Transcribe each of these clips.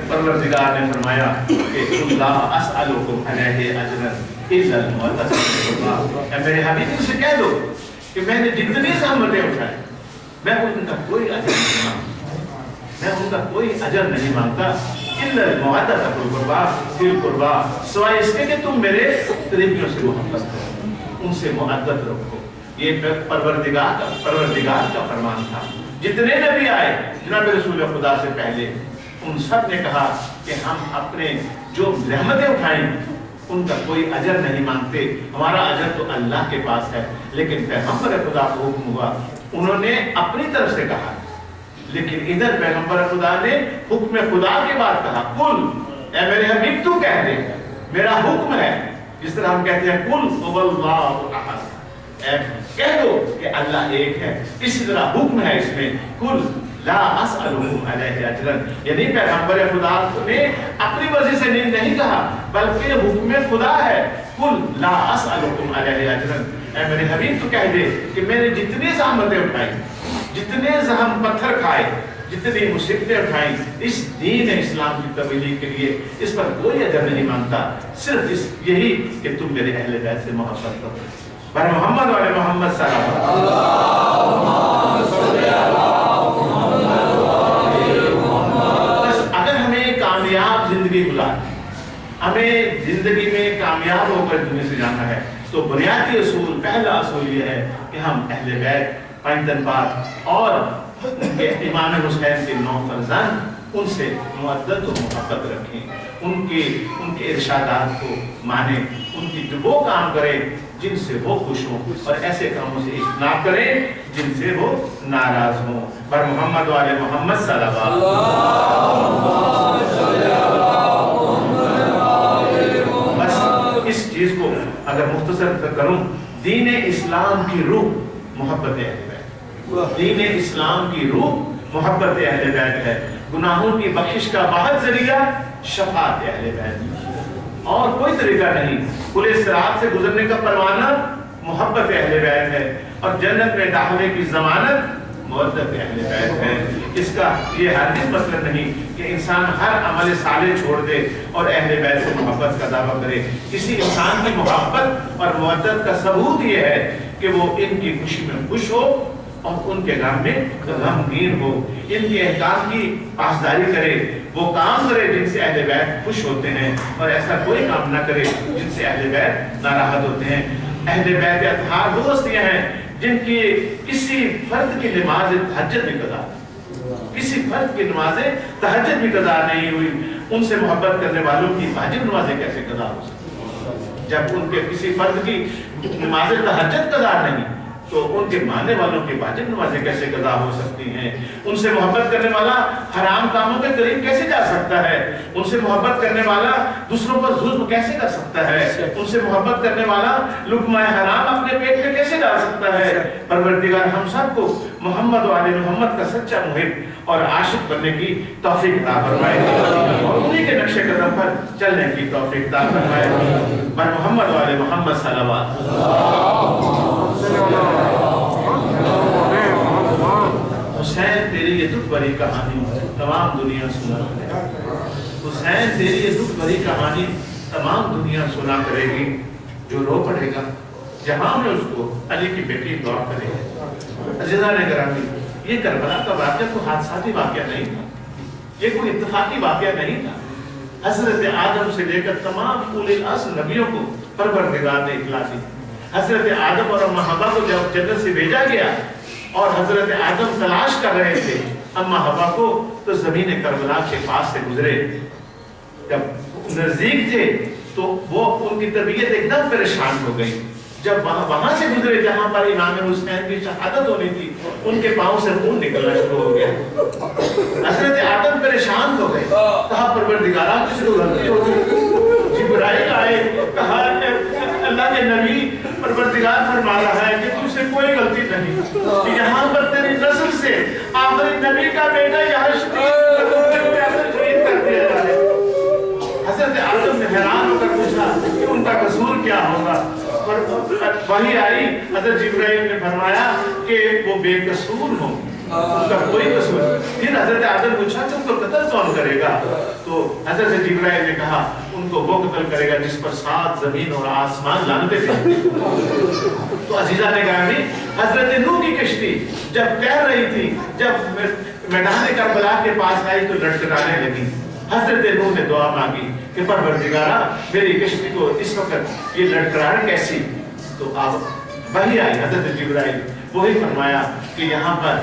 परवरदिगार ने फरमाया कि ला अस्अलुकुम अलैहि अजरन इल्ला अल-मुअत्तसिम। मेरे हबीब से कह दो कि मैंने जितनी ज़हमतें उठाई मैं उनका कोई अजर नहीं मांगता, मैं उनका कोई अजर नहीं मांगता। इल्ला अल-मुअत्तसिम कुर्बा फिल कुर्बा, सिवाय इसके कि तुम मेरे करीबियों से मोहब्बत करो, उनसे मुअद्दत रखो। ये परवरदिगार का फरमान था। जितने नबी आए जनाब रसूल खुदा से पहले, उन सब ने कहा कि हम अपने जो रहमतें उठाएं उनका कोई अजर नहीं मांगते, हमारा अजर तो अल्लाह के पास है। लेकिन पैगंबर खुदा को हुक्म हुआ, उन्होंने अपनी तरफ से कहा, लेकिन इधर पैगंबर खुदा ने हुक्म खुदा के बाद कहा, कुल ए मेरे हबीब तू कह दे, मेरा हुक्म है। जिस तरह हम कहते हैं कुल हुवल्लाहु अहद, कह दो कि अल्लाह एक है, इसी तरह हुक्म है इसमें, कुल ला अस्अलुकुम अलैहि अजरन। यानी पैगंबर खुदा ने अपनी मर्जी से नहीं कहा, बल्कि हुक्म खुदा है, कुल ला अस्अलुकुम अलैहि अजरन। ऐ मेरे हबीब तो कह दे कि मैंने जितनी ज़हमतें उठाई, जितने जहम पत्थर खाए, जितनी मुसीबतें उठाई इस दीन इस्लाम की तबलीग के लिए, इस पर कोई अजर नहीं मांगता, सिर्फ इस यही कि तुम मेरे अहले बैत से मोहब्बत करो। बर मोहम्मद वाले मोहम्मद सल्लल्लाहु अलैहि वसल्लम। कामयाब जिंदगी गुजारनी, हमें जिंदगी में कामयाब होकर दुनिया से जाना है, तो बुनियादी असूल, पहला असूल ये है कि हम अहले बैत पैगंबर और उनके इमाम हुसैन के 9 फर्जंद, उनसे मुअद्दत और मोहब्बत रखें, उनके इरशादात को माने, उनकी जो वो काम करें जिनसे वो खुश हों, और ऐसे कामों से इज्तनाब करें जिनसे वो नाराज हों। पर मोहम्मद वाले मोहम्मद सल्लल्लाहु अलैहि वसल्लम। बस इस चीज को अगर मुख्तसर करूं, दीन इस्लाम की रूह मोहब्बत अहले बैत, दीन इस्लाम की रूह मोहब्बत अहले बैत है। गुनाहों की बख्शिश का वाहिद जरिया शफाअत अहले बैत, और कोई तरीका नहीं। खुले सिरात से गुजरने का परवाना मोहब्बत अहले बैत है, और जन्नत में दाखिले की जमानत मुअद्दत अहले बैत है। इसका ये हरगिज़ मतलब नहीं कि इंसान हर अमल साले छोड़ दे और अहले बैत से मोहब्बत का दावा करे। किसी इंसान की मोहब्बत और मुअद्दत का सबूत ये है कि वो इनकी खुशी में खुश हो और उनके गम में गमगीन हो, इनके अहकाम की पासदारी करे, वो काम करे जिनसे अहले बैत खुश होते हैं, और ऐसा कोई काम ना करे जिनसे अहले बैत नाराज होते हैं। अहले बैत अतहार वो हस्तियां हैं जिनकी किसी फर्द की नमाज तहज्जुद भी कज़ा, किसी फर्द की नमाज तहज्जुद भी कज़ा नहीं हुई, उनसे मोहब्बत करने वालों की वाजिब नमाजें कैसे कज़ा हो सकती? जब उनके किसी फर्द की नमाज तहज्जुद कज़ा नहीं, तो उनके मानने वालों की वाजिब नमाजें कैसे कज़ा हो सकती हैं? उनसे मोहब्बत करने वाला हराम कामों के करीब कैसे जा सकता है? उनसे मोहब्बत करने वाला दूसरों पर जुल्म कैसे कर सकता है? उनसे मोहब्बत करने वाला लुक़मा हराम अपने पेट में कैसे डाल सकता है? परवरदिगार हम सबको मोहम्मद वाले मोहम्मद का सच्चा मुहिब और आशिक बनने की तौफीक अता फरमाए, और उन्हीं के नक्शे कदम पर चलने की तौफीक अता फरमाए। पर मोहम्मद वाले मोहम्मद सल्लल्लाहु अलैहि वसल्लम। हुसैन तेरी ये दुख भरी कहानी तमाम दुनिया सुना करेगी, हुसैन तेरी ये दुख भरी कहानी तमाम दुनिया सुना करेगी। जो रो पड़ेगा जहां में उसको अली की बेटी दुआ करेगी। अज़ीज़ान गिरामी, ये करबला का वाक़या कोई हादसाती वाक़या नहीं था, ये कोई इत्तफाकी वाक़या नहीं था। हज़रत आदम से लेकर तमाम उलिल अज़्म नबियों को परवरदिगार ने इत्तला दी। हज़रत आदम और अम्मा हवा को जब जन्नत से भेजा गया और हज़रत आदम तलाश कर रहे थे अम्मा हवा को, तो ज़मीन करबला के पास से गुजरे, जब नज़दीक थे तो वो उनकी तबीयत एकदम परेशान हो गई। जब वहां से गुजरे जहां पर इमाम हुसैन की शहादत होनी थी, उनके पांव से खून निकलना शुरू हो गया। हज़रत आदम परेशान हो गए, कहा परवरदिगारा किसी को गलती होगी। जिब्राइल आए, कहा अल्लाह के नबी परवरदिगार फरमा रहा है कि तुझसे कोई गलती नहीं, यहाँ पर तेरी नस्ल से आखिरी नबी का बेटा यहाँ शहीद कर दिया जाए। हज़रत आदम ने हैरान होकर पूछा कि उनका कसूर क्या होगा? पर वही आई, हज़रत जिब्राइल ने फरमाया कि वो बेकसूर हो, उनका कोई कसूर। फिर हज़रत आदम पूछा तुमको कत्ल कौन करेगा? हजरत जिब्राइल ने कहा उनको वो कत्ल करेगा जिस पर 7 ज़मीन और आसमान लानते थे। तो अजीजा ने कहा नहीं, हजरत नूह की कश्ती जब तैर रही थी, जब मैदान करबला के पास आई तो लड़खड़ाने लगी। हजरत नूह ने दुआ मांगी कि परवरदिगारा मेरी कश्ती को इस वक्त ये लड़खड़ाहट कैसी। तो अब वही आई हजरत जिब्राइल, वही फरमाया कि यहाँ पर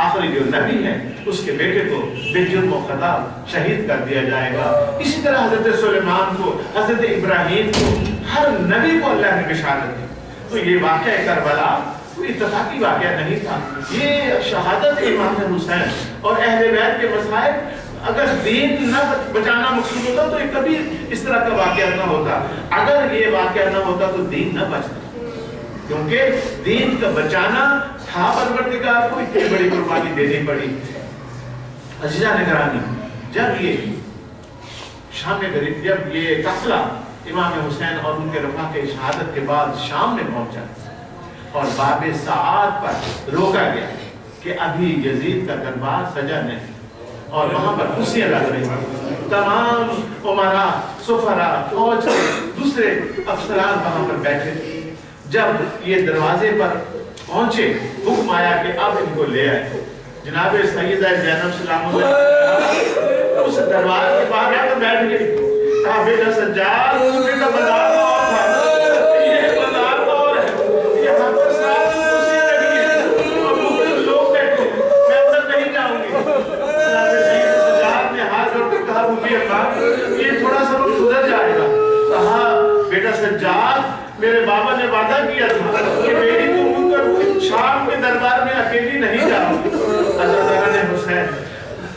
आखिरी जो नबी है उसके बेटे को बेजुर्म खता शहीद कर दिया जाएगा। इसी तरह हजरत सुलेमान को, हजरत इब्राहिम को, हर नबी को अल्लाह ने बिशारत दी। तो ये वाक़या करबला कोई इत्तफाकी वाक़या नहीं था, ये शहादत इमाम हुसैन और अहले बैत के मसाइब। अगर दीन न बचाना मकसूद होता तो कभी इस तरह का वाक़या न होता। अगर ये वाक़या न होता तो दीन न बचता, क्योंकि दीन का बचाना था परवरदिगार को इतनी बड़ी कुर्बानी देनी पड़ी। अजीजा ने करानी, जब ये शाम में गरीब, जब ये काफिला इमाम हुसैन और उनके रफा के शहादत के बाद शाम में पहुंचा और बाबे साद पर रोका गया कि अभी यजीद का दरबार सजा नहीं, और वहां पर कुर्सियां लग रही थी। तमाम उमरा, सुफरा, फौज के दूसरे अफसरान वहां पर बैठे थे। जब ये दरवाजे पर पहुंचे, हुक्म आया कि अब इनको ले आए। जनाब सैयदा ज़ैनब सलामुल्लाह उस दरबार के बाहर आकर बैठ गई। कहा बेटा सज्जाद, बेटा बाजार और था, ये बाजार और है, यहाँ पर 7 कुर्सियां लगी हैं और मुख्तलिफ लोग बैठे, मैं अंदर नहीं जाऊंगी। जनाब सैयदा सज्जाद ने हाथ जोड़कर कहा मुझे अम्मा ये थोड़ा सा वक्त गुजर जाएगा। कहा बेटा सज्जाद, मेरे बाबा ने वादा किया था कि मेरी तुम शाम के दरबार में अकेली नहीं जाओगी। हज़रत हुसैन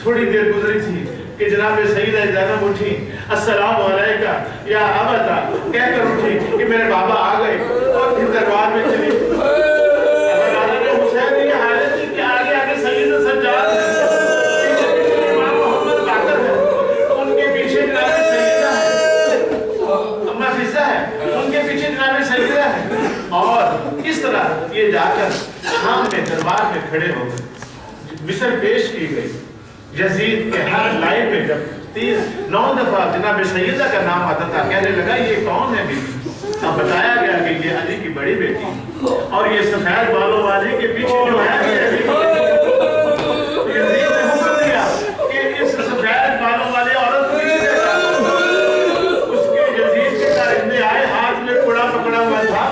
थोड़ी देर गुजरी थी कि जनाब सैयदा ज़ैनब उठी, अस्सलाम वालेका या अबता कहकर उठी कि मेरे बाबा आ गए और फिर दरबार में चली। हज़रत हुसैन ये हालत थी कि आगे आगे सैयद सज्जाद पीछे पीछे इमाम मोहम्मद बाकर है, उनके पीछे जनाब सैयदा है, अम्मा फिज़ा है, उनके पीछे जनाब सैयदा है। और इस तरह ये जाकर शाम में दरबार में खड़े हो गए। मिसर पेश की गई। यजीद के हर लाइन में जब 9 दफा जनाब सैयदा का नाम आता था, कहने लगा ये कौन है बीबी। अब बताया गया कि ये अली की बड़ी बेटी और ये सफेद बालों वाले के पीछे जो है यजीद ने हुक्म दिया कि इस सफेद बालों वाले औरत को पीछे उसके यजीद के कारिंदे आए, हाथ में कुड़ा पकड़ा हुआ था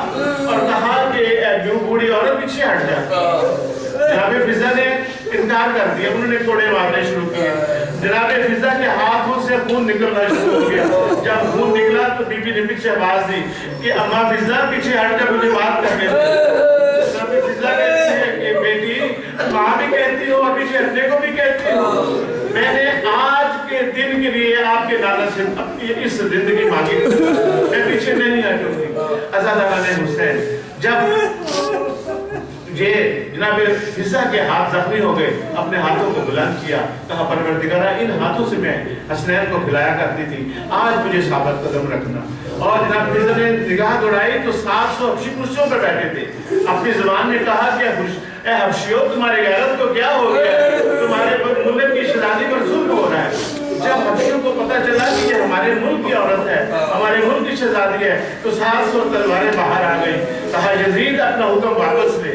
और कहा कि बूढ़ी औरत पीछे हट जा। जनाब फिजा ने इनकार कर दिया, उन्होंने कोड़े मारने शुरू किए। जनाब फिजा के हाथों से खून निकलना शुरू हो गया। जब खून निकला तो बीबी ने पीछे आवाज दी कि अम्मा फिजा पीछे हट जा, मुझे बात करने दो। जनाब फिजा कहती है कि बेटी माँ भी कहती हो और पीछे हटने को भी कहती हो, मैंने आज के दिन के लिए आपके दादा से अपनी इस जिंदगी मांगी, मैं पीछे नहीं हटूंगी। अज़ाद हुसैन जब ये जनाब फिजा के हाथ जख्मी हो गए, अपने हाथों को बुलंद किया, कहा परवरदिगारा इन हाथों से मैं हसनैन को खिलाया करती थी, आज मुझे साबित कदम रखना। और जनाब फिजा ने निगाह दौड़ाई तो 700 हबशी कुर्सियों पर बैठे थे। अपनी जुबान में कहा कि ए हबशियों तुम्हारे गैरत को क्या हो गया, तुम्हारे मुल्क की शहजादी पर जुल्म हो रहा है। जब हबशियों को पता चला कि ये हमारे मुल्क की औरत है, हमारे मुल्क की शहजादी है, तो 700 तलवारें बाहर आ गई। कहा यजीद अपना हुक्म वापस ले।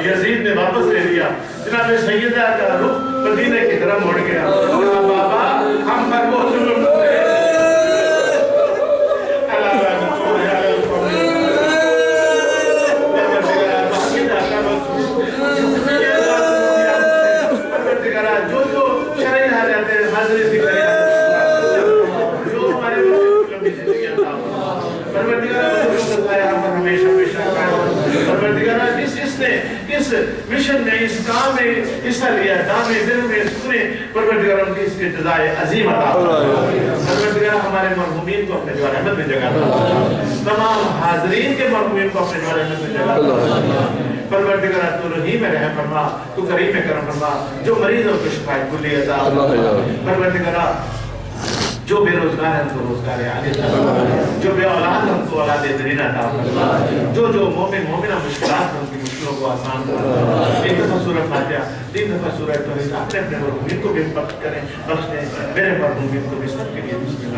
यजीद ने वापस ले लिया। जनाब सैयदा का रुख मदीने की तरफ मुड़ गया। कहा बाबा हम पर वो जुल्म हुए, जो जो शरई हालत है हाजिर दिखाई जो हमारे परवरदिगार जिसने इस मिशन में इस काम में हिस्सा लिया, दामे दिल में सुने, परवरदिगार उनकी इसकी जज़ाए अजीम अता फरमा। परवरदिगार हमारे मरहूमीन को अपने जवान रहमत में जगह दे, तमाम हाज़रीन के मरहूमीन को अपने जवान रहमत में जगह दे। परवरदिगार तू रहीम में रहम फरमा, तू करीम में करम फरमा, जो मरीजों को शिफाए कुल्ली अता फरमा। परवरदिगार جو بے روزگار ہیں ان کو روزگار عاجل عطا فرما، جو بے اولاد ہیں ان کو اولاد بہترین عطا فرما، جو مومنہ مشکلات ہیں ان کی مشکلوں کو آسان فرما۔ ایک دفعہ سورہ فاتحہ، 3 دفعہ سورہ توحید، اپنے مرحومین کو بھی بخش کریں، بخش دیں، میرے مرحومین کو بھی سب کے لیے بسم اللہ۔